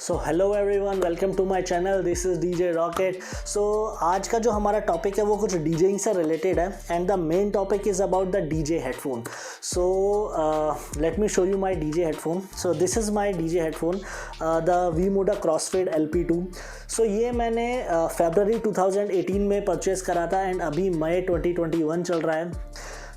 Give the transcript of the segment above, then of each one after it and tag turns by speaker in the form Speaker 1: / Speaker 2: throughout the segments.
Speaker 1: So hello everyone, welcome to my channel. This is DJ Rocket. So आज का जो हमारा टॉपिक है वो कुछ डीजेइंग से रिलेटेड है and the main topic is about the DJ headphone. So let me show you my DJ headphone. So this is my DJ headphone, the V-Moda Crossfade LP2। So ये मैंने February 2018 में purchase करा था and अभी मई 2021 चल रहा है।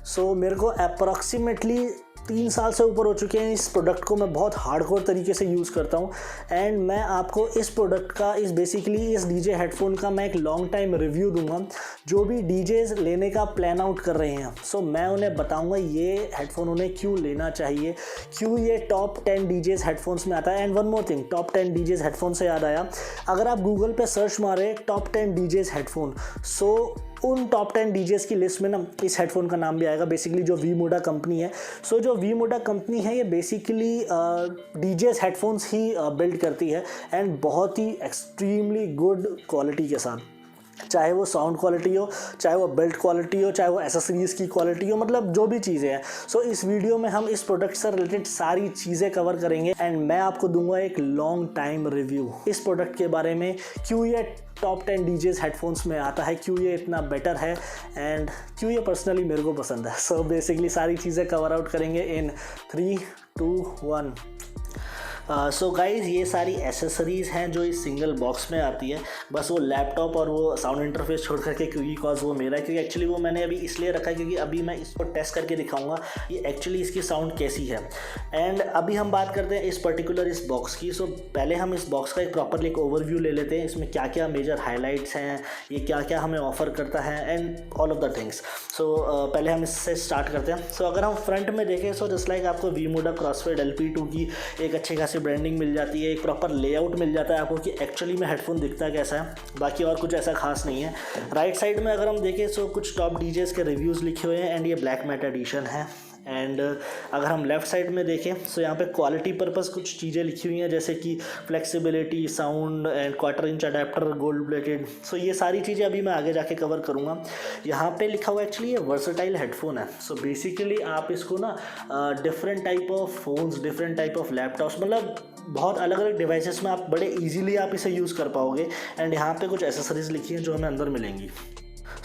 Speaker 1: सो मेरे को अप्रॉक्सीमेटली 3 साल से ऊपर हो चुके हैं। इस प्रोडक्ट को मैं बहुत हार्डकोर तरीके से यूज़ करता हूँ एंड मैं आपको इस प्रोडक्ट का इस डीजे हेडफोन का मैं एक लॉन्ग टाइम रिव्यू दूंगा। जो भी डीजेज लेने का प्लान आउट कर रहे हैं सो मैं उन्हें बताऊंगा ये हेडफोन उन्हें क्यों लेना चाहिए, क्यों ये टॉप 10 डीजेज हेडफोन्स में आता है। And one more thing, top 10 डीजेज headphone से याद आया, अगर आप गूगल पे सर्च मारे टॉप 10 डीजेज हेडफोन, सो उन टॉप 10 डीजेस की लिस्ट में ना इस हेडफोन का नाम भी आएगा। बेसिकली जो वीमोडा कंपनी है, सो जो वीमोडा कंपनी है ये बेसिकली डीजेस हेडफोन्स ही बिल्ड करती है एंड बहुत ही एक्सट्रीमली गुड क्वालिटी के साथ, चाहे वो साउंड क्वालिटी हो, चाहे वो बिल्ड क्वालिटी हो, चाहे वो एसेसरीज़ की क्वालिटी हो, मतलब जो भी चीज़ें हैं। सो इस वीडियो में हम इस प्रोडक्ट से रिलेटेड सारी चीज़ें कवर करेंगे एंड मैं आपको दूंगा एक लॉन्ग टाइम रिव्यू इस प्रोडक्ट के बारे में, क्यों ये टॉप 10 डीजेज हेडफोन्स में आता है, क्यों ये इतना बेटर है एंड क्यों ये पर्सनली मेरे को पसंद है। सो बेसिकली सारी चीज़ें कवर आउट करेंगे इन 3, 2, 1। सो गाइज़, ये सारी एसेसरीज़ हैं जो इस सिंगल बॉक्स में आती है। बस वो लैपटॉप और वो साउंड इंटरफेस छोड़ करके, क्योंकि कॉज वो मेरा है, क्योंकि एक्चुअली वो मैंने अभी इसलिए रखा है क्योंकि अभी मैं इसको टेस्ट करके दिखाऊंगा ये एक्चुअली इसकी साउंड कैसी है। एंड अभी हम बात करते हैं इस बॉक्स की। सो पहले हम इस बॉक्स का एक प्रॉपरली एक ओवरव्यू ले लेते हैं, इसमें क्या क्या मेजर हाईलाइट्स हैं, ये क्या क्या हमें ऑफर करता है and all of the things. So पहले हम इससे स्टार्ट करते हैं। सो अगर हम फ्रंट में देखें, सो जस्ट लाइक आपको वीमोडा क्रॉसफेड LP2 की एक अच्छी खासी ब्रांडिंग मिल जाती है, एक प्रॉपर लेआउट मिल जाता है आपको कि एक्चुअली में हेडफोन दिखता कैसा है। बाकी और कुछ ऐसा खास नहीं है। राइट साइड में अगर हम देखें, सो कुछ टॉप डीजेस के रिव्यूज़ लिखे हुए हैं एंड ये ब्लैक मैट एडिशन है। एंड अगर हम लेफ़्ट साइड में देखें, सो यहाँ पे क्वालिटी पर्पस कुछ चीज़ें लिखी हुई हैं, जैसे कि flexibility, sound and 1/4 inch adapter, gold plated. So ये सारी चीज़ें अभी मैं आगे जाके कवर करूँगा। यहाँ पे लिखा हुआ एक्चुअली ये वर्सेटाइल हेडफोन है। सो बेसिकली आप इसको ना different type of phones, different type of laptops, मतलब बहुत अलग अलग डिवाइसेस में आप बड़े ईजिली आप इसे यूज़ कर पाओगे। एंड यहाँ पे कुछ एसेसरीज़ लिखी हैं जो हमें अंदर मिलेंगी।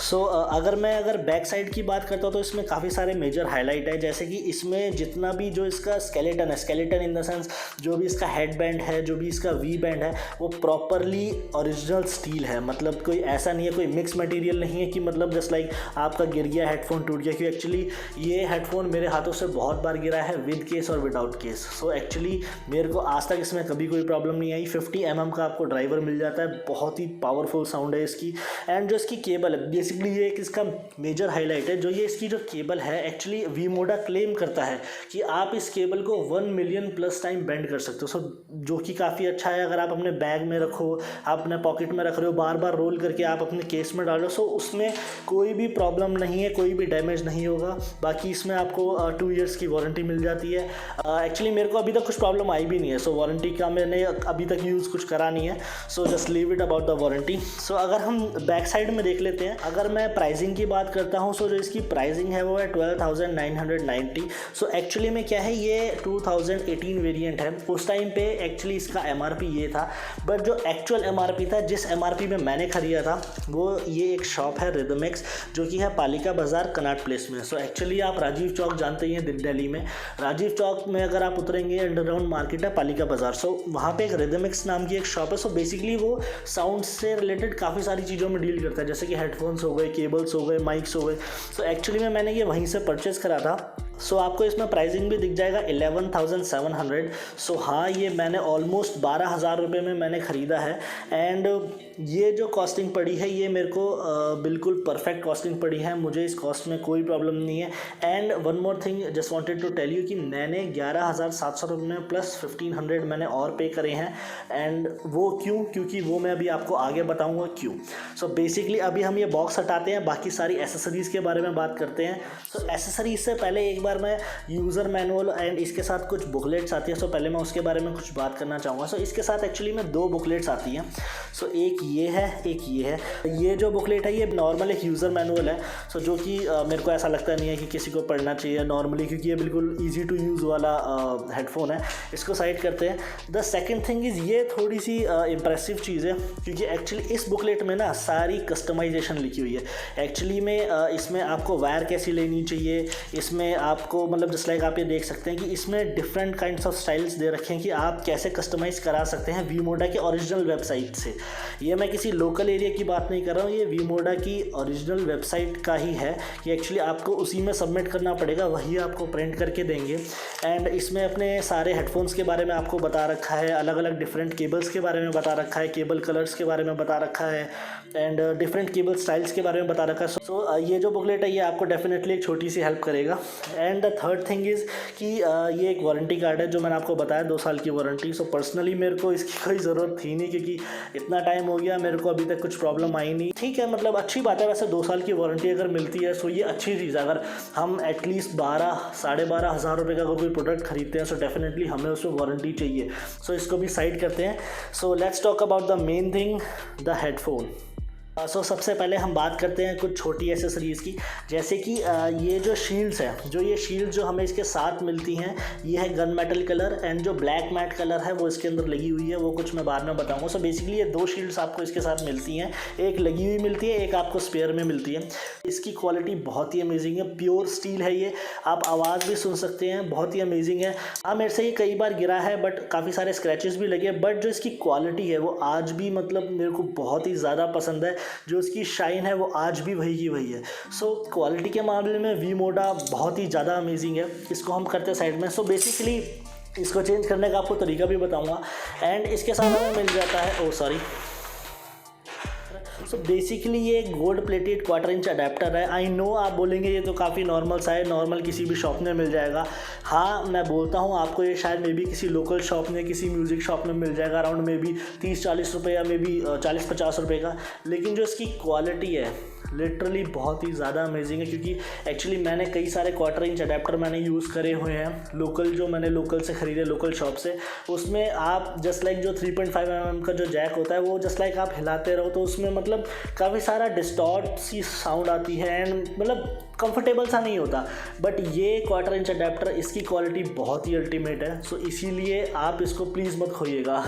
Speaker 1: सो अगर बैक साइड की बात करता हूँ तो इसमें काफ़ी सारे मेजर हाईलाइट है, जैसे कि इसमें जितना भी जो इसका स्केलेटन है, स्केलेटन इन द सेंस जो भी इसका हेड बैंड है, जो भी इसका वी बैंड है, वो प्रॉपरली ओरिजिनल स्टील है। मतलब कोई ऐसा नहीं है, कोई मिक्स मटेरियल नहीं है कि मतलब जस्ट लाइक आपका गिर गया हेडफोन टूट गया, क्योंकि एक्चुअली ये हेडफोन मेरे हाथों से बहुत बार गिरा है, विद केस और विदाउट केस। सो एक्चुअली मेरे को आज तक इसमें कभी कोई प्रॉब्लम नहीं आई। 50 mm का आपको ड्राइवर मिल जाता है, बहुत ही पावरफुल साउंड है इसकी। एंड जो इसकी केबल है, बेसिकली ये एक इसका मेजर हाईलाइट है, जो ये इसकी जो केबल है, एक्चुअली वीमोडा क्लेम करता है कि आप इस केबल को 1 मिलियन प्लस टाइम बेंड कर सकते हो। सो जो कि काफ़ी अच्छा है। अगर आप अपने बैग में रखो, आप अपने पॉकेट में रख रहे हो, बार बार रोल करके आप अपने केस में डालो, सो उसमें कोई भी प्रॉब्लम नहीं है, कोई भी डैमेज नहीं होगा। बाकी इसमें आपको 2 ईयर्स की वारंटी मिल जाती है। एक्चुअली मेरे को अभी तक कुछ प्रॉब्लम आई भी नहीं है, सो वारंटी का मैंने अभी तक यूज़ कुछ करा नहीं है। So just leave it about the warranty. So अगर हम बैक साइड में देख लेते हैं, अगर मैं प्राइसिंग की बात करता हूँ, सो जो इसकी प्राइसिंग है वो है 12,990। सो एक्चुअली में क्या है, ये 2018 वेरिएंट है। उस टाइम पे एक्चुअली इसका MRP ये था, बट जो एक्चुअल MRP था, जिस MRP में मैंने खरीदा था, वो ये एक शॉप है रिदमिक्स, जो कि है पालिका बाज़ार, कनॉट प्लेस में। सो एक्चुअली आप राजीव चौक जानते ही हैं दिल्ली में, राजीव चौक में अगर आप उतरेंगे, अंडरग्राउंड मार्केट है पालिका बाज़ार। सो वहाँ पे एक रिदमिक्स नाम की एक शॉप है। सो बेसिकली वो साउंड से रिलेटेड काफ़ी सारी चीज़ों में डील करता है, जैसे कि हेडफोन्स हो गए, केबल्स हो गए, माइक्स हो गए। सो एक्चुअली में मैंने ये वहीं से परचेज़ करा था। सो आपको इसमें प्राइसिंग भी दिख जाएगा 11,700। सो हाँ, ये मैंने ऑलमोस्ट 12,000 रुपये में मैंने ख़रीदा है। एंड ये जो कॉस्टिंग पड़ी है, ये मेरे को बिल्कुल परफेक्ट कॉस्टिंग पड़ी है, मुझे इस कॉस्ट में कोई प्रॉब्लम नहीं है। And one more thing just wanted to tell you कि मैंने 11,700 रुपये में प्लस 1,500 मैंने और पे करे हैं। एंड वो क्यों, क्योंकि वो मैं अभी आपको आगे बताऊँगा क्यों। सो बेसिकली अभी हम ये बॉक्स हटाते हैं, बाकी सारी एसेसरीज़ के बारे में बात करते हैं। तो एसेसरीज से पहले एक बार बार मैं यूज़र मैनुअल एंड इसके साथ कुछ बुकलेट्स आती है। सो पहले मैं उसके बारे में कुछ बात करना चाहूँगा। सो इसके साथ एक्चुअली में 2 बुकलेट्स आती हैं। सो एक ये है, एक ये है। ये जो बुकलेट है ये नॉर्मल एक यूज़र मैनुअल है। सो जो कि मेरे को ऐसा लगता नहीं है कि किसी को पढ़ना चाहिए नॉर्मली, क्योंकि ये बिल्कुल ईजी टू यूज़ वाला हेडफोन है। इसको साइड करते हैं। द सेकेंड थिंग इज़ ये थोड़ी सी इम्प्रेसिव चीज़ है, क्योंकि एक्चुअली इस बुकलेट में ना सारी कस्टमाइजेशन लिखी हुई है। एक्चुअली में इसमें आपको वायर कैसी लेनी चाहिए, इसमें आपको मतलब जस्ट लाइक आप ये देख सकते हैं कि इसमें डिफरेंट काइंड्स ऑफ स्टाइल्स दे रखे हैं कि आप कैसे कस्टमाइज़ करा सकते हैं वीमोडा के ओरिजिनल वेबसाइट से। ये मैं किसी लोकल एरिया की बात नहीं कर रहा हूँ, ये वीमोडा की ओरिजिनल वेबसाइट का ही है कि एक्चुअली आपको उसी में सबमिट करना पड़ेगा, वही आपको प्रिंट करके देंगे। एंड इसमें अपने सारे हेडफोन्स के बारे में आपको बता रखा है, अलग अलग डिफरेंट केबल्स के बारे में बता रखा है, केबल कलर्स के बारे में बता रखा है, एंड डिफरेंट केबल स्टाइल्स के बारे में बता रखा है। सो ये जो बुकलेट है ये आपको डेफिनेटली एक छोटी सी हेल्प करेगा। And the third thing is कि ये एक वारंटी कार्ड है जो मैंने आपको बताया 2 साल की वारंटी। सो पर्सनली मेरे को इसकी कोई ज़रूरत थी नहीं, क्योंकि इतना टाइम हो गया मेरे को अभी तक कुछ प्रॉब्लम आई नहीं। ठीक है, मतलब अच्छी बात है वैसे 2 साल की वारंटी अगर मिलती है। सो ये अच्छी चीज़ है। अगर हम एटलीस्ट 12-12.5 हज़ार रुपये का कोई प्रोडक्ट खरीदते हैं सो डेफिनेटली हमें उसमें वारंटी चाहिए। सो इसको भी साइड करते हैं। So let's talk about the main thing, the headphone. So सबसे पहले हम बात करते हैं कुछ छोटी एसेसरीज़ की, जैसे कि ये जो शील्ड्स हैं, ये शील्ड्स जो हमें इसके साथ मिलती हैं, ये है गन मेटल कलर, एंड जो ब्लैक मैट कलर है वो इसके अंदर लगी हुई है, वो कुछ मैं बाद में बताऊंगा। सो बेसिकली ये 2 शील्ड्स आपको इसके साथ मिलती हैं, एक लगी हुई मिलती है, एक आपको स्पेयर में मिलती है। इसकी क्वालिटी बहुत ही अमेजिंग है, प्योर स्टील है ये, आप आवाज़ भी सुन सकते हैं, बहुत ही अमेजिंग है। हाँ, मेरे से ये कई बार गिरा है बट काफ़ी सारे स्क्रैचेस भी लगे, बट जो इसकी क्वालिटी है वो आज भी मतलब मेरे को बहुत ही ज़्यादा पसंद है। जो इसकी शाइन है वो आज भी वही की वही है। सो क्वालिटी के मामले में वीमोडा बहुत ही ज़्यादा अमेजिंग है। इसको हम करते हैं साइड में। सो बेसिकली इसको चेंज करने का आपको तरीका भी बताऊंगा। एंड इसके साथ हमें मिल जाता है सो बेसिकली ये गोल्ड प्लेटेड 1/4 इंच अडेप्टर है। आई नो आप बोलेंगे ये तो काफ़ी नॉर्मल सा है, नॉर्मल किसी भी शॉप में मिल जाएगा। हाँ, मैं बोलता हूँ आपको ये शायद मे बी किसी लोकल शॉप में, किसी म्यूज़िक शॉप में मिल जाएगा अराउंड मे बी 30-40 रुपये या मे बी 40-50 रुपये का। लेकिन जो इसकी क्वालिटी है लिटरली बहुत ही ज़्यादा अमेजिंग है, क्योंकि एक्चुअली मैंने कई सारे 1/4 इंच अडेप्टर मैंने यूज़ करे हुए हैं लोकल, जो मैंने लोकल से ख़रीदे लोकल शॉप से। उसमें आप जस्ट लाइक जो 3.5 mm का जो जैक होता है वो जस्ट लाइक आप हिलाते रहो तो उसमें मतलब काफ़ी सारा डिस्टॉर्ट सी साउंड आती है, एंड मतलब कंफर्टेबल सा नहीं होता। बट ये 1/4 इंच अडेप्टर इसकी क्वालिटी बहुत ही अल्टीमेट है। सो इसीलिए आप इसको प्लीज़ मत खोइएगा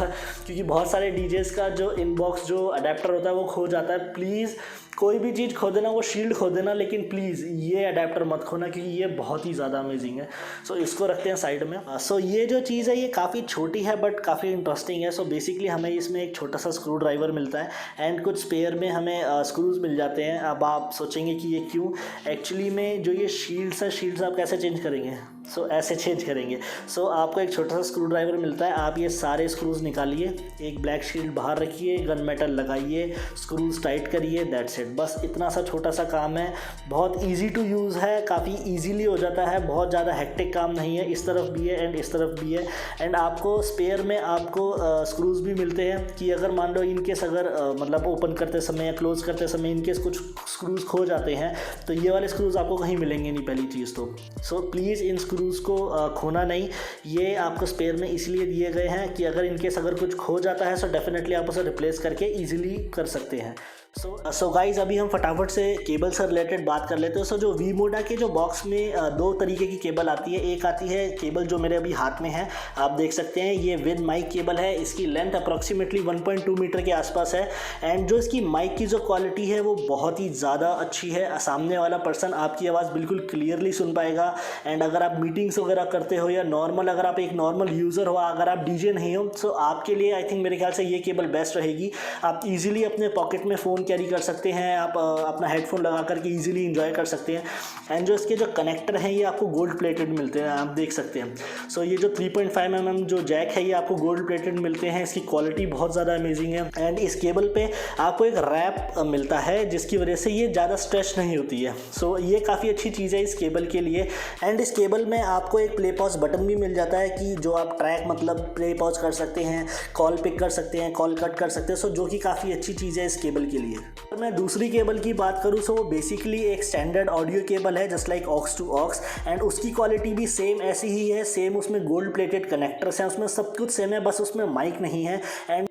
Speaker 1: क्योंकि बहुत सारे डीजेस का जो इनबॉक्स जो अडेप्टर होता है वो खो जाता है। प्लीज़ कोई भी चीज़ खो देना, वो शील्ड खो देना, लेकिन प्लीज़ ये अडेप्टर मत खोना क्योंकि ये बहुत ही ज़्यादा अमेजिंग है। सो इसको रखते हैं साइड में। सो ये जो चीज़ है ये काफ़ी छोटी है बट काफ़ी इंटरेस्टिंग है। सो बेसिकली हमें इसमें एक छोटा सा स्क्रू ड्राइवर मिलता है एंड कुछ स्पेयर में हमें स्क्रूज मिल जाते हैं। अब आप सोचेंगे कि ये क्यों, एक्चुअली में जो ये शील्ड्स है, शील्ड्स आप कैसे चेंज करेंगे? सो ऐसे चेंज करेंगे। सो आपको एक छोटा सा स्क्रू ड्राइवर मिलता है, आप ये सारे स्क्रूज निकालिए, एक ब्लैक शील्ड बाहर रखिए, गन मेटल लगाइए, स्क्रूज टाइट करिए, दैट्स इट। बस इतना सा छोटा सा काम है, बहुत इजी टू यूज़ है, काफ़ी इजीली हो जाता है, बहुत ज़्यादा हेक्टिक काम नहीं है। इस तरफ भी है एंड इस तरफ भी है। एंड आपको स्पेयर में आपको स्क्रूज भी मिलते हैं कि अगर मान लो इनकेस अगर मतलब ओपन करते समय या क्लोज़ करते समय इनकेस कुछ स्क्रूज खो जाते हैं तो ये वाले स्क्रूज आपको कहीं मिलेंगे नहीं पहली चीज़ तो। सो प्लीज़ इन स्क्रूज को खोना नहीं, ये आपको स्पेयर में इसलिए दिए गए हैं कि अगर इनकेस अगर कुछ खो जाता है सो डेफिनेटली आप उसे रिप्लेस करके ईजिली कर सकते हैं। सो गाइज अभी हम फटाफट से केबल से रिलेटेड बात कर लेते हैं। सो जो वीमोडा के जो बॉक्स में 2 तरीके की केबल आती है। एक आती है केबल जो मेरे अभी हाथ में है, आप देख सकते हैं ये विद माइक केबल है। इसकी लेंथ अप्रॉक्सीमेटली 1.2 मीटर के आसपास है एंड जो इसकी माइक की जो क्वालिटी है वो बहुत ही ज़्यादा अच्छी है। सामने वाला पर्सन आपकी आवाज़ बिल्कुल क्लियरली सुन पाएगा। एंड अगर आप मीटिंग्स वगैरह करते हो या नॉर्मल अगर आप एक नॉर्मल यूज़र हो, अगर आप डीजे नहीं हो, सो आपके लिए आई थिंक मेरे ख्याल से ये केबल बेस्ट रहेगी। आप ईजिली अपने पॉकेट में फ़ोन कैरी कर सकते हैं, आप अपना हेडफोन लगा करके इजीली एंजॉय कर सकते हैं। एंड जो इसके जो कनेक्टर हैं ये आपको गोल्ड प्लेटेड मिलते हैं, आप देख सकते हैं। सो ये जो 3.5 mm जो जैक है ये आपको गोल्ड प्लेटेड मिलते हैं। इसकी क्वालिटी बहुत ज़्यादा अमेजिंग है एंड इस केबल पे आपको एक रैप मिलता है जिसकी वजह से ये ज़्यादा स्ट्रेच नहीं होती है। सो ये काफ़ी अच्छी चीज़ है इस केबल के लिए। एंड इस केबल में आपको एक प्ले पॉज बटन भी मिल जाता है कि जो आप ट्रैक मतलब प्ले पॉज कर सकते हैं, कॉल पिक कर सकते हैं, कॉल कट कर सकते हैं। सो जो कि काफ़ी अच्छी चीज़ है इस केबल के लिए। लिए। अगर मैं दूसरी केबल की बात करूँ तो वो बेसिकली एक स्टैंडर्ड ऑडियो केबल है, just like aux to aux, and उसकी क्वालिटी भी सेम ऐसी ही है, सेम उसमें गोल्ड प्लेटेड कनेक्टर्स हैं, उसमें सब कुछ सेम है, बस उसमें माइक नहीं है। एंड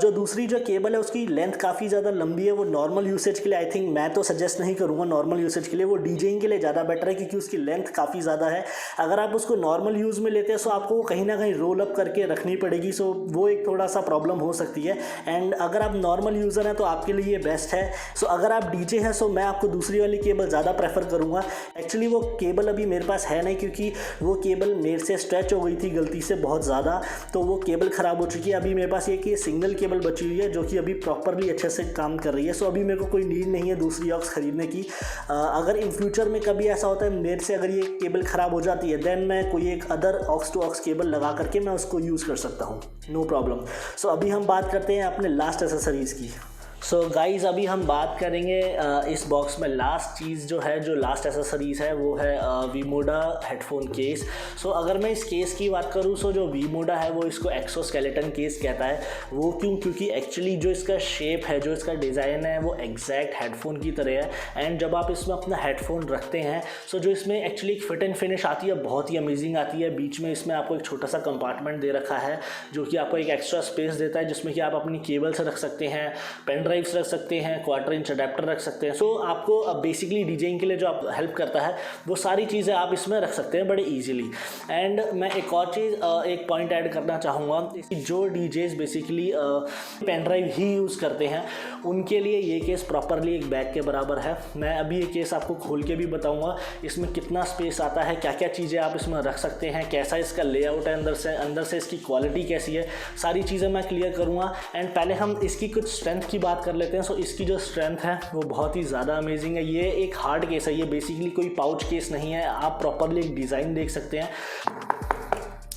Speaker 1: जो दूसरी जो केबल है उसकी लेंथ काफ़ी ज़्यादा लंबी है। वो नॉर्मल यूसेज के लिए आई थिंक मैं तो सजेस्ट नहीं करूँगा नॉर्मल यूसेज के लिए, वो डीजेइंग के लिए ज़्यादा बेटर है क्योंकि उसकी लेंथ काफ़ी ज़्यादा है। अगर आप उसको नॉर्मल यूज़ में लेते हैं तो आपको कहीं ना कहीं रोल अप करके रखनी पड़ेगी, सो वो एक थोड़ा सा प्रॉब्लम हो सकती है। एंड अगर आप नॉर्मल यूज़र हैं तो आपके लिए ये बेस्ट है। सो अगर आप डीजे हैं तो मैं आपको दूसरी वाली केबल ज़्यादा प्रेफर करूँगा। एक्चुअली वो केबल अभी मेरे पास है नहीं क्योंकि वो केबल मेरे से स्ट्रेच हो गई थी गलती से बहुत ज़्यादा, तो वो केबल ख़राब हो चुकी है। अभी मेरे पास ये कि सिंगल केबल बची हुई है जो कि अभी प्रॉपरली अच्छे से काम कर रही है। सो अभी मेरे को कोई नीड नहीं है दूसरी ऑक्स खरीदने की। अगर इन फ्यूचर में कभी ऐसा होता है मेरे से अगर ये केबल ख़राब हो जाती है देन मैं कोई एक other aux to aux cable लगा करके मैं उसको यूज़ कर सकता हूँ, नो प्रॉब्लम। सो अभी हम बात करते हैं अपने लास्ट एसेसरीज़ की। सो गाइज़ अभी हम बात करेंगे इस बॉक्स में लास्ट चीज़ जो है, जो लास्ट एसेसरीज़ है वो है वीमोडा हेडफोन केस। सो अगर मैं इस केस की बात करूँ तो जो वीमोडा है वो इसको एक्सोस्केलेटन केस कहता है। वो क्योंकि एक्चुअली जो इसका शेप है, जो इसका डिज़ाइन है वो एग्जैक्ट हेडफोन की तरह है। एंड जब आप इसमें अपना हेडफोन रखते हैं सो जो इसमें एक्चुअली एक फिट एंड फिनिश आती है बहुत ही अमेजिंग आती है। बीच में इसमें आपको एक छोटा सा कंपार्टमेंट दे रखा है जो कि आपको एक एक्स्ट्रा स्पेस देता है जिसमें कि आप अपनी केबल से रख सकते हैं, पेन ड्राइव्स रख सकते हैं, क्वार्टर इंच अडेप्टर रख सकते हैं। सो आपको बेसिकली डीजेइंग के लिए जो आप हेल्प करता है वो सारी चीज़ें आप इसमें रख सकते हैं बड़े इजीली। एंड मैं एक और चीज़ एक पॉइंट ऐड करना चाहूँगा, जो डीजेज बेसिकली पेन ड्राइव ही यूज़ करते हैं उनके लिए ये केस प्रॉपरली एक बैग के बराबर है। मैं अभी ये केस आपको खोल के भी बताऊँगा इसमें कितना स्पेस आता है, क्या क्या चीज़ें आप इसमें रख सकते हैं, कैसा इसका लेआउट है, अंदर से इसकी क्वालिटी कैसी है, सारी चीज़ें मैं क्लियर करूँगा। एंड पहले हम इसकी कुछ स्ट्रेंथ की बात कर लेते हैं। सो इसकी जो स्ट्रेंथ है वो बहुत ही ज़्यादा अमेजिंग है। ये एक हार्ड केस है, ये बेसिकली कोई पाउच केस नहीं है। आप प्रॉपरली एक डिज़ाइन देख सकते हैं।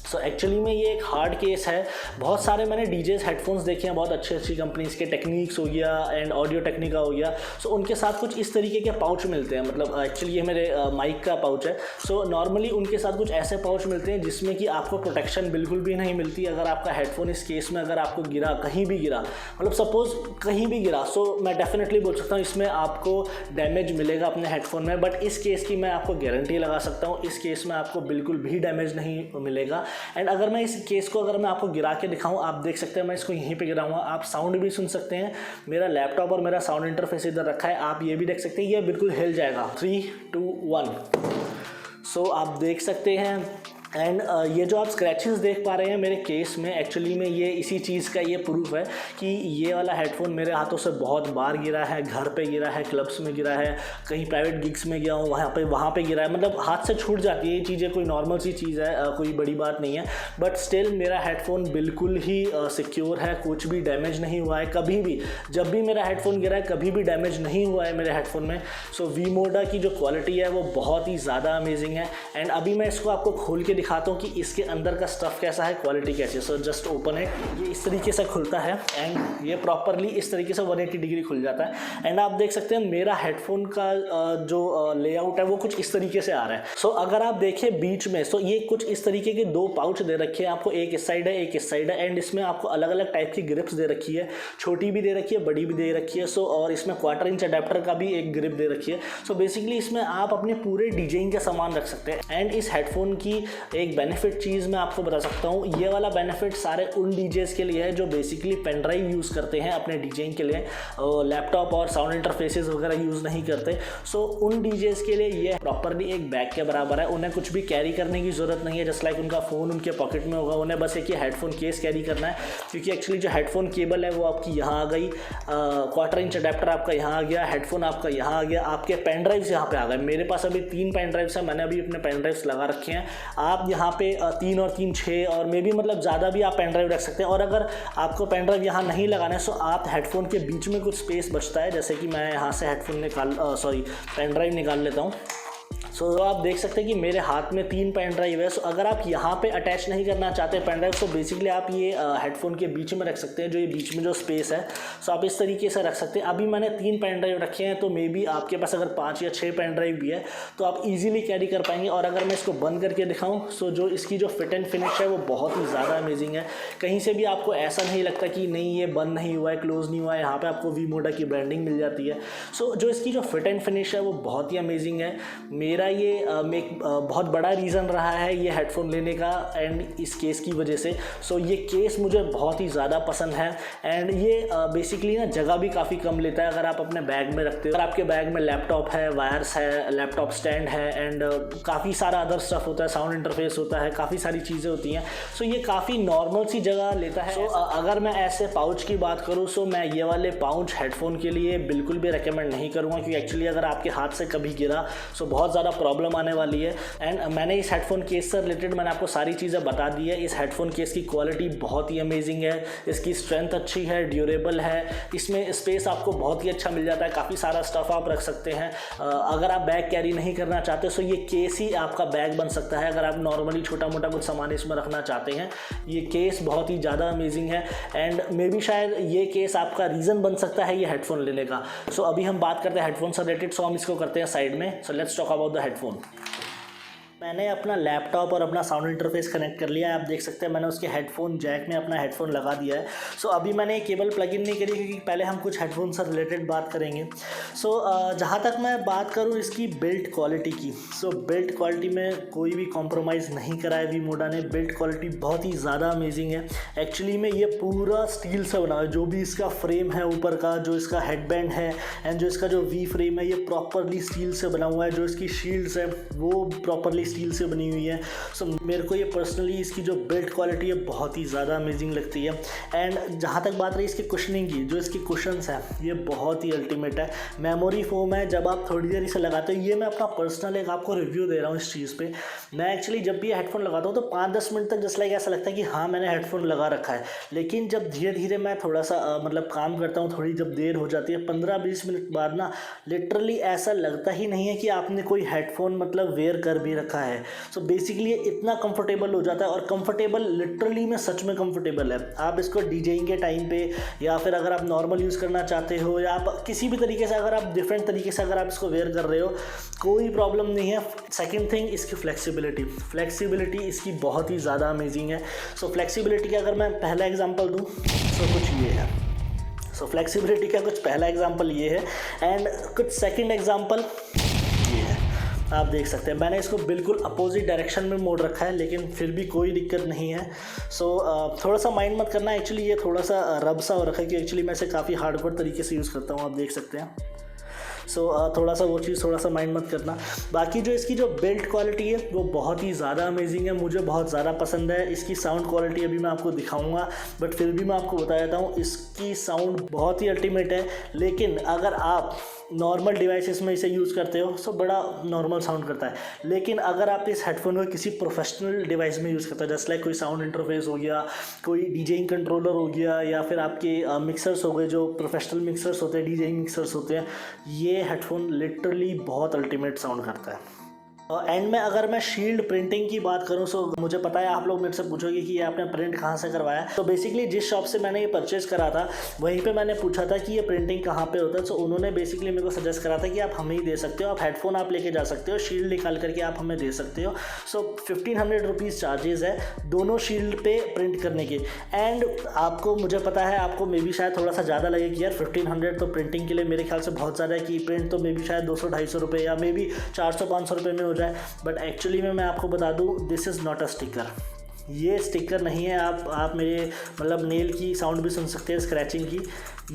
Speaker 1: सो एक्चुअली में ये एक हार्ड केस है। बहुत सारे मैंने डीजेस हेडफोन्स देखे हैं बहुत अच्छी अच्छी कंपनीज़ के, टेक्निक्स हो गया एंड ऑडियो टेक्निका हो गया। सो उनके साथ कुछ इस तरीके के पाउच मिलते हैं, मतलब एक्चुअली ये मेरे माइक का पाउच है। सो नॉर्मली उनके साथ कुछ ऐसे पाउच मिलते हैं जिसमें कि आपको प्रोटेक्शन बिल्कुल भी नहीं मिलती। अगर आपका हेडफोन इस केस में अगर आपको गिरा, कहीं भी गिरा, मतलब सपोज़ कहीं भी गिरा, सो मैं डेफिनेटली बोल सकता हूँ इसमें आपको डैमेज मिलेगा अपने हेडफोन में। बट इस केस की मैं आपको गारंटी लगा सकता हूँ इस केस में आपको बिल्कुल भी डैमेज नहीं मिलेगा। एंड अगर मैं इस केस को अगर मैं आपको गिरा के दिखाऊं, आप देख सकते हैं मैं इसको यहीं पे गिराऊंगा, आप साउंड भी सुन सकते हैं। मेरा लैपटॉप और मेरा साउंड इंटरफेस इधर रखा है, आप ये भी देख सकते हैं, ये बिल्कुल हिल जाएगा। 3, 2, 1। सो आप देख सकते हैं। एंड ये जो आप स्क्रैचेस देख पा रहे हैं मेरे केस में, एक्चुअली में ये इसी चीज़ का ये प्रूफ है कि ये वाला हेडफोन मेरे हाथों से बहुत बार गिरा है। घर पे गिरा है, क्लब्स में गिरा है, कहीं प्राइवेट गिग्स में गया हूँ वहाँ पे गिरा है। मतलब हाथ से छूट जाती है ये चीज़ें, कोई नॉर्मल सी चीज़ है, कोई बड़ी बात नहीं है। बट स्टिल मेरा हेडफोन बिल्कुल ही सिक्योर है, कुछ भी डैमेज नहीं हुआ है कभी भी। जब भी मेरा हेडफोन गिरा है कभी भी डैमेज नहीं हुआ है मेरे हेडफोन में। सो वीमोडा की जो क्वालिटी है वो बहुत ही ज़्यादा अमेजिंग है। एंड अभी मैं इसको आपको खोल के दिखाता हूँ कि इसके अंदर का स्टफ़ कैसा है, क्वालिटी कैसी है। सो जस्ट ओपन है, ये इस तरीके से खुलता है एंड ये प्रॉपरली इस तरीके से 180 डिग्री खुल जाता है। एंड आप देख सकते हैं मेरा हेडफोन का जो लेआउट है वो कुछ इस तरीके से आ रहा है। सो अगर आप देखें बीच में, सो ये कुछ इस तरीके के 2 पाउच दे रखे हैं आपको, एक इस साइड है एक इस साइड है। एंड इसमें आपको अलग अलग टाइप की ग्रिप्स दे रखी है, छोटी भी दे रखी है, बड़ी भी दे रखी है। सो और इसमें क्वार्टर इंच अडेप्टर का भी एक ग्रिप दे रखी है। सो बेसिकली इसमें आप अपने पूरे डीजेइंग का सामान रख सकते हैं। एंड इस हेडफोन की एक बेनिफिट चीज़ मैं आपको बता सकता हूँ, ये वाला बेनिफिट सारे उन डीजेस के लिए है जो बेसिकली पेन ड्राइव यूज़ करते हैं अपने डीजेइंग के लिए, लैपटॉप और साउंड इंटरफेसेस वगैरह यूज़ नहीं करते। सो उन डीजेस के लिए ये प्रॉपरली एक बैग के बराबर है। उन्हें कुछ भी कैरी करने की ज़रूरत नहीं है, जस्ट लाइक उनका फ़ोन उनके पॉकेट में होगा, उन्हें बस एक ही हेडफोन केस कैरी करना है। क्योंकि एक्चुअली जो हेडफोन केबल है वो आपकी यहाँ आ गई, क्वार्टर इंच अडेप्टर आपका यहाँ आ गया, हेडफोन आपका यहाँ आ गया, आपके पेन ड्राइव्स यहाँ पे आ गए। मेरे पास अभी 3 पेन ड्राइव्स हैं, मैंने अभी अपने पेन ड्राइव्स लगा रखे हैं। आप यहाँ पे 3 और 3 6 और मे भी मतलब ज़्यादा भी आप पेन ड्राइव रख सकते हैं। और अगर आपको पेन ड्राइव यहाँ नहीं लगाना है सो आप हेडफोन के बीच में कुछ स्पेस बचता है, जैसे कि मैं यहाँ से हेडफोन पेन ड्राइव निकाल लेता हूँ। सो आप देख सकते हैं कि मेरे हाथ में 3 पेन ड्राइव है। सो अगर आप यहाँ पे अटैच नहीं करना चाहते पेन ड्राइव, तो बेसिकली आप ये हेडफोन के बीच में रख सकते हैं, जो ये बीच में जो स्पेस है। सो आप इस तरीके से रख सकते हैं। अभी मैंने 3 पेन ड्राइव रखे हैं, तो मे बी आपके पास अगर 5 या 6 पेन ड्राइव भी है तो आप इजीली कैरी कर पाएंगे। और अगर मैं इसको बंद करके दिखाऊं, सो जो इसकी जो फिट एंड फिनिश है वो बहुत ही ज़्यादा अमेजिंग है। कहीं से भी आपको ऐसा नहीं लगता कि नहीं ये बंद नहीं हुआ है, क्लोज नहीं हुआ है। यहाँ पे आपको वी मोडा की ब्रांडिंग मिल जाती है। सो जो इसकी जो फिट एंड फिनिश है वो बहुत ही अमेजिंग है। मेरा ये बहुत बड़ा रीज़न रहा है ये हेडफोन लेने का एंड इस केस की वजह से। सो ये केस मुझे बहुत ही ज़्यादा पसंद है एंड ये बेसिकली ना जगह भी काफ़ी कम लेता है अगर आप अपने बैग में रखते हो। अगर आपके बैग में लैपटॉप है, वायर्स है, लैपटॉप स्टैंड है एंड काफ़ी सारा अदर स्टफ होता है, साउंड इंटरफेस होता है, काफ़ी सारी चीज़ें होती हैं। सो ये काफ़ी नॉर्मल सी जगह लेता है। सो अगर मैं ऐसे पाउच की बात करूँ, सो मैं ये वाले पाउच हेडफोन के लिए बिल्कुल भी रेकमेंड नहीं करूँगा, क्योंकि एक्चुअली अगर आपके हाथ से कभी गिरा सो बहुत ज़्यादा प्रॉब्लम आने वाली है। एंड मैंने इस हेडफोन केस से रिलेटेड मैंने आपको सारी चीज़ें बता दी है। इस हेडफोन केस की क्वालिटी बहुत ही अमेजिंग है, इसकी स्ट्रेंथ अच्छी है, ड्यूरेबल है, इसमें स्पेस आपको बहुत ही अच्छा मिल जाता है, काफ़ी सारा स्टफ आप रख सकते हैं। अगर आप बैग कैरी नहीं करना चाहते सो ये केस ही आपका बैग बन सकता है। अगर आप नॉर्मली छोटा मोटा कुछ सामान इसमें रखना चाहते हैं, ये केस बहुत ही ज़्यादा अमेजिंग है एंड मे बी शायद ये केस आपका रीज़न बन सकता है ये हेडफोन लेने का। सो अभी हम बात करते हैं हेडफोन से रिलेटेड, सो हम इसको करते हैं साइड में। सो let's talk about the headphone. मैंने अपना लैपटॉप और अपना साउंड इंटरफेस कनेक्ट कर लिया है। आप देख सकते हैं मैंने उसके हेडफोन जैक में अपना हेडफोन लगा दिया है। सो अभी मैंने केबल प्लग इन नहीं करी, क्योंकि पहले हम कुछ हेडफोन से रिलेटेड बात करेंगे। सो जहाँ तक मैं बात करूँ इसकी बिल्ड क्वालिटी की, सो बिल्ड क्वालिटी में कोई भी कॉम्प्रोमाइज़ नहीं करा है वी मोडा ने। बिल्ड क्वालिटी बहुत ही ज़्यादा अमेजिंग है। एक्चुअली में ये पूरा स्टील से बना है, जो भी इसका फ्रेम है ऊपर का, जो इसका हेडबैंड है एंड जो इसका जो वी फ्रेम है, ये प्रॉपरली स्टील से बना हुआ है। जो इसकी शील्ड्स है वो प्रॉपरली स्टील से बनी हुई है। सो मेरे को ये पर्सनली इसकी जो बिल्ड क्वालिटी है बहुत ही ज़्यादा अमेजिंग लगती है। एंड जहाँ तक बात रही इसकी कुशनिंग की, जो इसकी कुशन्स है ये बहुत ही अल्टीमेट है। मेमोरी फोम है, जब आप थोड़ी देर इसे लगाते हो, ये मैं अपना पर्सनल एक आपको रिव्यू दे रहा हूँ इस चीज़ पे। मैं एक्चुअली जब भी ये हेडफोन लगाता हूँ तो 5-10 मिनट तक जस्ट लाइक ऐसा लगता है कि हाँ मैंने हेडफोन लगा रखा है। लेकिन जब धीरे धीरे मैं थोड़ा सा मतलब काम करता हूँ, थोड़ी जब देर हो जाती है 15-20 मिनट बाद ना लिटरली ऐसा लगता ही नहीं है कि आपने कोई हेडफोन मतलब वेयर कर भी रखा है। सो बेसिकली ये इतना कंफर्टेबल हो जाता है, और कंफर्टेबल लिटरली में सच में कंफर्टेबल है। आप इसको डीजेइंग के टाइम पे या फिर अगर आप नॉर्मल यूज़ करना चाहते हो या आप किसी भी तरीके से अगर आप डिफरेंट तरीके से अगर आप इसको वेयर कर रहे हो, कोई प्रॉब्लम नहीं है। सेकंड थिंग इसकी फ्लेक्सिबिलिटी इसकी बहुत ही ज़्यादा अमेजिंग है। सो फ्लेक्सिबिलिटी का अगर मैं पहला एग्जांपल दूँ तो कुछ ये है। सो फ्लेक्सिबिलिटी का कुछ पहला एग्जांपल ये है एंड कुछ सेकंड एग्जांपल ये है। आप देख सकते हैं मैंने इसको बिल्कुल अपोजिट डायरेक्शन में मोड़ रखा है, लेकिन फिर भी कोई दिक्कत नहीं है। सो थोड़ा सा माइंड मत करना, एक्चुअली ये थोड़ा सा रब सा हो रखा है कि एक्चुअली मैं इसे काफ़ी हार्डकोर तरीके से यूज़ करता हूँ, आप देख सकते हैं। सो थोड़ा सा वो चीज़ थोड़ा सा माइंड मत करना। बाकी जो इसकी जो बिल्ड क्वालिटी है वो बहुत ही ज़्यादा अमेजिंग है, मुझे बहुत ज़्यादा पसंद है। इसकी साउंड क्वालिटी अभी मैं आपको दिखाऊंगा, बट फिर भी मैं आपको बता देता हूँ इसकी साउंड बहुत ही अल्टीमेट है। लेकिन अगर आप नॉर्मल डिवाइसेस में इसे यूज़ करते हो तो बड़ा नॉर्मल साउंड करता है। लेकिन अगर आप इस हेडफोन को किसी प्रोफेशनल डिवाइस में यूज़ करते हो, जैसे लाइक कोई साउंड इंटरफेस हो गया, कोई डीजेइंग कंट्रोलर हो गया, या फिर आपके मिक्सर्स हो गए जो प्रोफेशनल मिक्सर्स होते हैं, डीजेइंग मिक्सर्स होते हैं, ये हेडफोन लिटरली बहुत अल्टीमेट साउंड करता है। एंड में अगर मैं शील्ड प्रिंटिंग की बात करूं, सो मुझे पता है आप लोग मेरे से पूछोगे कि ये आपने प्रिंट कहाँ से करवाया। तो बेसिकली जिस शॉप से मैंने ये परचेज़ करा था वहीं पे मैंने पूछा था कि ये प्रिंटिंग कहाँ पे होता है। सो उन्होंने बेसिकली मेरे को सजेस्ट करा था कि आप हमें ही दे सकते हो, आप हेडफोन आप लेके जा सकते हो, शील्ड निकाल करके आप हमें दे सकते हो। सो 1500 रुपीज़ चार्जेज़ है दोनों शील्ड पे प्रिंट करने के। एंड आपको मुझे पता है आपको मे बी शायद थोड़ा सा ज़्यादा लगे कि यार 1500 तो प्रिंटिंग के लिए मेरे ख्याल से बहुत ज़्यादा है, कि प्रिंट तो मे बी शायद 200-250 रुपये या मे बी 400-500 रुपये में हो जाए। बट एक्चुअली में मैं आपको बता दूं, this is not a sticker. ये स्टिकर नहीं है। आप मेरे मतलब नेल की साउंड भी सुन सकते हैं, स्क्रैचिंग की।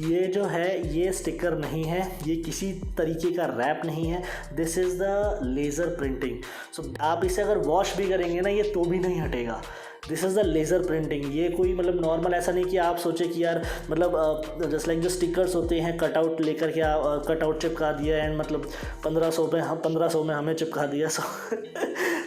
Speaker 1: ये जो है ये स्टिकर नहीं है, ये किसी तरीके का रैप नहीं है। This is the laser printing. So आप इसे अगर वॉश भी करेंगे ना ये तो भी नहीं हटेगा। This is the laser printing. ये कोई मतलब नॉर्मल ऐसा नहीं कि आप सोचे कि यार मतलब जस्ट लाइक जो स्टिकर्स होते हैं कटआउट लेकर के कटआउट चिपका दिया एंड मतलब 1500 में हमें चिपका दिया।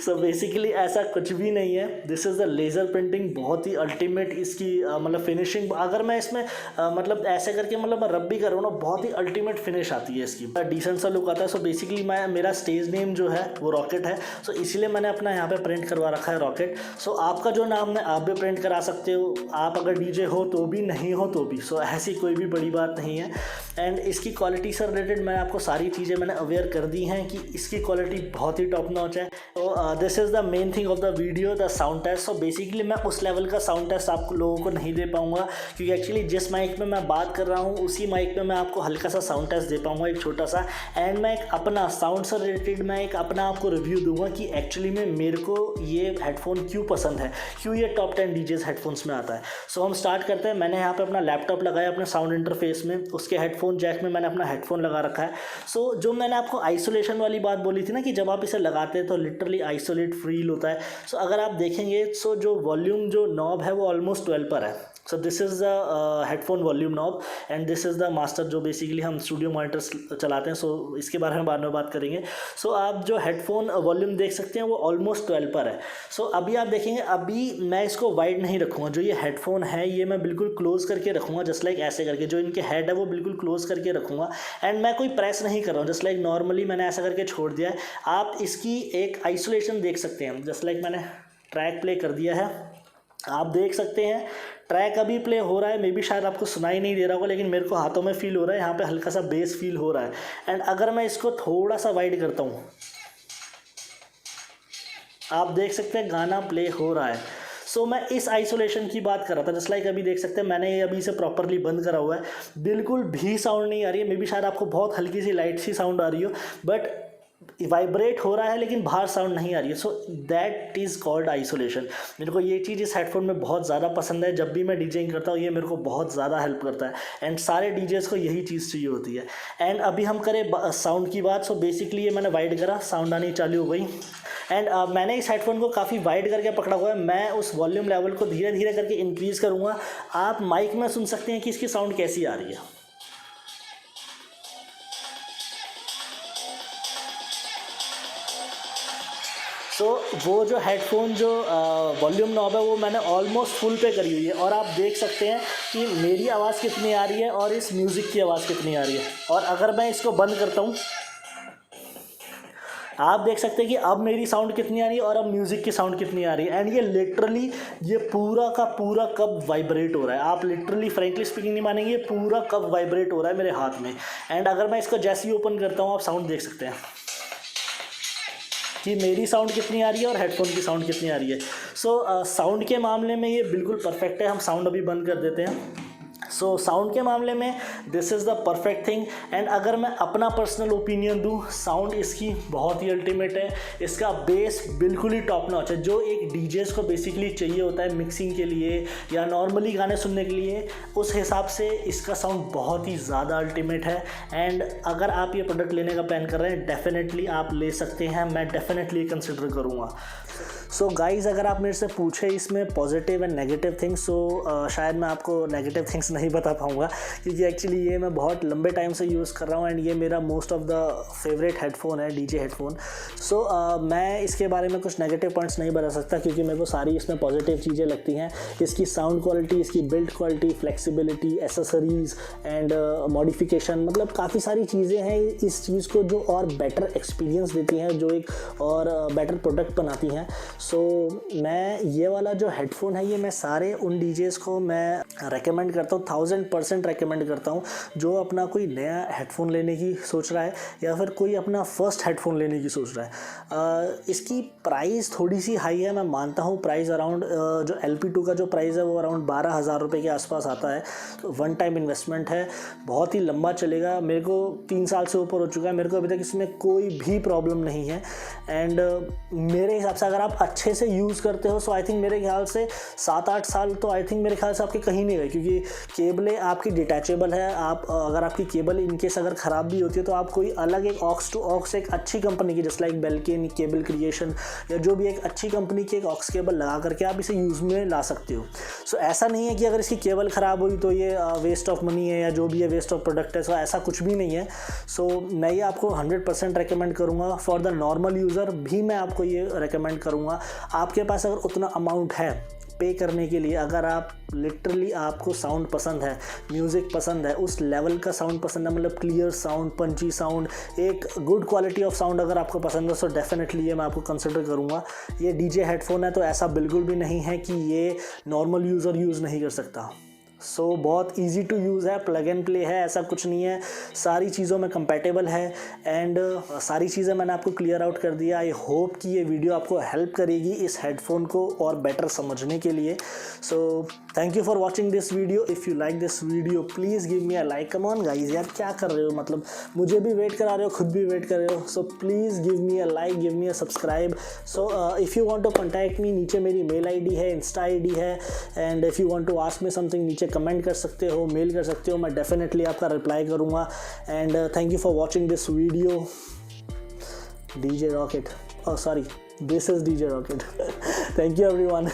Speaker 1: सो बेसिकली ऐसा कुछ भी नहीं है। This is the laser printing, बहुत ही अल्टीमेट इसकी मतलब फिनिशिंग। अगर मैं इसमें मतलब ऐसे करके मतलब मैं रब भी करूँ ना, बहुत ही अल्टीमेट फिनिश आती है इसकी, डिसेंट सा लुक आता है। सो बेसिकली मेरा स्टेज नेम जो है वो रॉकेट है, सो इसीलिए मैंने अपना यहाँ पे प्रिंट करवा रखा है रॉकेट। सो आपका जो नाम है आप भी प्रिंट करा सकते हो, आप अगर डीजे हो तो भी, नहीं हो तो भी। सो ऐसी कोई भी बड़ी बात नहीं है। एंड इसकी क्वालिटी से रिलेटेड मैं आपको सारी चीज़ें मैंने अवेयर कर दी हैं कि इसकी क्वालिटी बहुत ही टॉप नॉच है। तो this is the main thing of the video, the sound test. So basically मैं उस लेवल का साउंड टेस्ट आप लोगों को नहीं दे पाऊँगा, क्योंकि एक्चुअली जिस माइक में मैं बात कर रहा हूँ उसी माइक में मैं आपको हल्का सा साउंड टेस्ट दे पाऊँगा, एक छोटा सा। एंड मैं एक अपना साउंड से रिलेटेड मैं एक अपना आपको रिव्यू दूंगा कि एक्चुअली में मेरे को ये हेडफोन क्यों पसंद है, क्यों ये टॉप 10 डीजेस हेडफोन्स में आता है। सो हम स्टार्ट करते हैं। मैंने यहाँ पे अपना लैपटॉप लगाया अपने साउंड इंटरफेस में, उसके हेडफोन जैक में मैंने अपना हेडफोन लगा रखा है। सो जो मैंने आपको आइसोलेशन वाली बात बोली थी ना, कि जब आप इसे लगाते हैं तो लिटरली आइसोलेट फील होता है। सो अगर आप देखेंगे सो जो वॉल्यूम जो नॉब है वो ऑलमोस्ट 12 पर है। सो this is the headphone volume knob and this is the master, जो बेसिकली हम स्टूडियो मॉनिटर्स चलाते हैं। सो इसके बारे में बाद में बात करेंगे। सो आप जो हेडफोन वॉल्यूम देख सकते हैं वो ऑलमोस्ट 12 पर है। सो अभी आप देखेंगे, अभी मैं इसको वाइड नहीं रखूँगा। जो ये हेडफोन है ये मैं बिल्कुल क्लोज करके रखूँगा, जस्ट लाइक ऐसे करके। जो इनके हेड है वो बिल्कुल क्लोज करके रखूँगा। एंड मैं कोई प्रेस नहीं कर रहा हूँ, जस्ट लाइक नॉर्मली मैंने ऐसा करके छोड़ दिया है। आप इसकी एक आइसोलेशन देख सकते हैं, जस्ट लाइक मैंने ट्रैक प्ले कर दिया है, आप देख सकते हैं ट्रैक अभी प्ले हो रहा है। मे बी शायद आपको सुनाई नहीं दे रहा होगा, लेकिन मेरे को हाथों में फील हो रहा है, यहाँ पे हल्का सा बेस फील हो रहा है। एंड अगर मैं इसको थोड़ा सा वाइड करता हूँ, आप देख सकते हैं गाना प्ले हो रहा है। सो मैं इस आइसोलेशन की बात कर रहा था, जस्ट लाइक अभी देख सकते हैं मैंने अभी इसे प्रॉपरली बंद करा हुआ है, बिल्कुल भी साउंड नहीं आ रही है। मे बी शायद आपको बहुत हल्की सी लाइट सी साउंड आ रही हो, बट वाइब्रेट हो रहा है लेकिन बाहर साउंड नहीं आ रही है। So that is called isolation. मेरे को ये चीज़ इस हेडफोन में बहुत ज़्यादा पसंद है। जब भी मैं डीजेइंग करता हूँ ये मेरे को बहुत ज़्यादा हेल्प करता है, एंड सारे डीजेस को यही चीज़ चाहिए होती है। एंड अभी हम करें साउंड की बात। सो बेसिकली ये मैंने वाइड करा, साउंड आनी चालू हो गई। एंड मैंने इस हेडफोन को काफ़ी वाइड करके पकड़ा हुआ है। मैं उस वॉल्यूम लेवल को धीरे धीरे करके इंक्रीज़ करूँगा। आप माइक में सुन सकते हैं कि इसकी साउंड कैसी आ रही है। तो वो जो हेडफोन जो वॉल्यूम नॉब है वो मैंने ऑलमोस्ट फुल पे करी हुई है, और आप देख सकते हैं कि मेरी आवाज़ कितनी आ रही है और इस म्यूज़िक की आवाज़ कितनी आ रही है। और अगर मैं इसको बंद करता हूँ, आप देख सकते हैं कि अब मेरी साउंड कितनी आ रही है और अब म्यूज़िक की साउंड कितनी आ रही है। एंड ये लिटरली ये पूरा का पूरा कप वाइब्रेट हो रहा है। आप लिटरली फ्रेंकली स्पीकिंग नहीं मानेंगे, ये पूरा कप वाइब्रेट हो रहा है मेरे हाथ में। एंड अगर मैं इसको जैसे ही ओपन करता हूँ, आप साउंड देख सकते हैं कि मेरी साउंड कितनी आ रही है और हेडफोन की साउंड कितनी आ रही है। सो साउंड के मामले में ये बिल्कुल परफेक्ट है। हम साउंड अभी बंद कर देते हैं। सो साउंड के मामले में this is the perfect thing. And अगर मैं अपना पर्सनल ओपिनियन दूँ, साउंड इसकी बहुत ही अल्टीमेट है। इसका बेस बिल्कुल ही टॉप नॉच है, जो एक डीजेस को बेसिकली चाहिए होता है मिक्सिंग के लिए या नॉर्मली गाने सुनने के लिए। उस हिसाब से इसका साउंड बहुत ही ज़्यादा अल्टीमेट है। एंड अगर आप ये प्रोडक्ट लेने का प्लान कर रहे हैं, डेफिनेटली आप ले सकते हैं, मैं डेफिनेटली कंसिडर करूँगा। सो गाइज़, अगर आप मेरे से पूछे इसमें पॉजिटिव एंड नेगेटिव थिंग्स, सो शायद मैं आपको नेगेटिव थिंग्स नहीं बता पाऊँगा, क्योंकि एक्चुअली ये मैं बहुत लंबे टाइम से यूज़ कर रहा हूँ एंड ये मेरा most of the favourite headphone है, डीजे हेडफोन। सो मैं इसके बारे में कुछ नेगेटिव पॉइंट्स नहीं बता सकता, क्योंकि मेरे को सारी इसमें पॉजिटिव चीज़ें लगती हैं। इसकी साउंड क्वालिटी, इसकी build quality, flexibility, accessories and modification, मतलब काफ़ी सारी चीज़ें हैं इस चीज़ को जो और बेटर एक्सपीरियंस देती हैं, जो एक और बेटर प्रोडक्ट बनाती हैं। सो मैं ये वाला जो हेडफोन है, ये मैं सारे उन डीजेस को मैं रेकमेंड करता हूँ, 1000% रेकमेंड करता हूँ, जो अपना कोई नया हेडफोन लेने की सोच रहा है या फिर कोई अपना फर्स्ट हेडफोन लेने की सोच रहा है। इसकी प्राइस थोड़ी सी हाई है, मैं मानता हूँ। प्राइस अराउंड जो LP2 का जो प्राइस है वो अराउंड 12,000 रुपये के आसपास आता है। तो वन टाइम इन्वेस्टमेंट है, बहुत ही लंबा चलेगा। मेरे को 3 साल से ऊपर हो चुका है, मेरे को अभी तक इसमें कोई भी प्रॉब्लम नहीं है। एंड मेरे हिसाब से अगर आप अच्छे से यूज़ करते हो सो आई थिंक मेरे ख्याल से 7-8 साल तो आई थिंक मेरे ख्याल से आपके कहीं नहीं गए, क्योंकि केबलें आपकी डिटैचेबल है। आप अगर आपकी केबल इनकेस अगर ख़राब भी होती है तो आप कोई अलग एक ऑक्स टू ऑक्स एक अच्छी कंपनी की, just like Belkin cable creation या जो भी एक अच्छी कंपनी की एक ऑक्स केबल लगा करके आप इसे यूज़ में ला सकते हो। सो ऐसा नहीं है कि अगर इसकी केबल ख़राब हुई तो ये वेस्ट ऑफ मनी है या जो भी है वेस्ट ऑफ प्रोडक्ट है। सो ऐसा कुछ भी नहीं है। सो मैं ये आपको 100% रेकमेंड करूँगा। फॉर द नॉर्मल यूज़र भी मैं आपको ये रेकमेंड करूँगा। आपके पास अगर उतना अमाउंट है पे करने के लिए, अगर आप लिटरली आपको साउंड पसंद है, म्यूज़िक पसंद है, उस लेवल का साउंड पसंद है, मतलब क्लियर साउंड, पंची साउंड, एक गुड क्वालिटी ऑफ साउंड अगर आपको पसंद है, सो डेफिनेटली ये मैं आपको कंसिडर करूँगा। ये डीजे हेडफोन है तो ऐसा बिल्कुल भी नहीं है कि ये नॉर्मल यूज़र यूज़ नहीं कर सकता। सो बहुत इजी टू यूज़ है, प्लग एंड प्ले है, ऐसा कुछ नहीं है, सारी चीज़ों में कंपैटिबल है। एंड सारी चीज़ें मैंने आपको क्लियर आउट कर दिया। आई होप कि ये वीडियो आपको हेल्प करेगी इस हेडफोन को और बेटर समझने के लिए। So thank you for watching this video. If you like this video please give me a like. Come on guys, यार क्या कर रहे हो, मतलब मुझे भी वेट करा रहे हो, खुद भी वेट कर रहे हो। So please give me a like, give me a subscribe. So if you want to contact me, नीचे मेरी मेल ID है, इंस्टा ID है। And if you want to ask me something, नीचे कमेंट कर सकते हो, मेल कर सकते हो, मैं डेफिनेटली आपका रिप्लाई करूँगा। And thank you for watching this video. DJ Rocket, oh sorry, this is DJ Rocket. Thank you everyone.